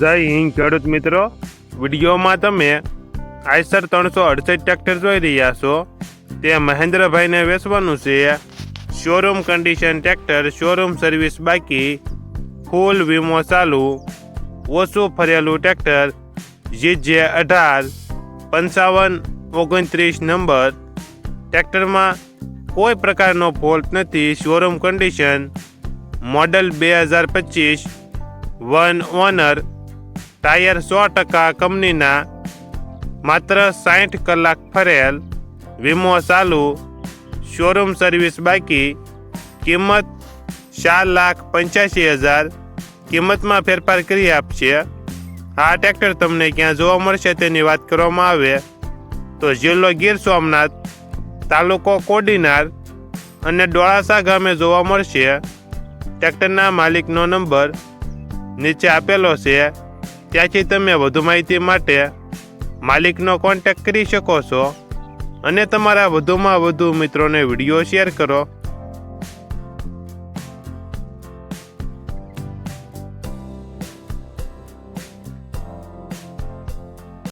જય હિન્દ ખેડૂત મિત્રો, વિડીયોમાં તમે આઈસર 368 ટ્રેક્ટર જોઈ રહ્યા છો. તે મહેન્દ્રભાઈને વેચવાનું છે. Showroom condition tractor, showroom service બાકી, ફૂલ વીમો ચાલુ, ઓછું ફરેલું ટ્રેક્ટર, GJ185529 નંબર. ટ્રેક્ટરમાં કોઈ પ્રકારનો ફોલ્ટ નથી. Showroom condition, model 2025, one owner, tyre 100% કંપનીના, માત્ર 60 કલાક ફરેલ, વીમો ચાલુ, શોરૂમ સર્વિસ બાકી. કિંમત 4,85,000. કિંમતમાં ફેરફાર કરી આપશે. આ ટ્રેક્ટર તમને ક્યાં જોવા મળશે તેની વાત કરવામાં આવે તો જિલ્લો ગીર સોમનાથ, તાલુકો કોડીનાર અને ડોળાસા ગામે જોવા મળશે. ટ્રેક્ટરના માલિકનો નંબર નીચે આપેલો છે, ત્યાંથી તમે વધુ માહિતી માટે માલિકનો કોન્ટેક્ટ કરી શકો છો અને તમારા વધુમાં વધુ મિત્રોને વિડીયો શેર કરો.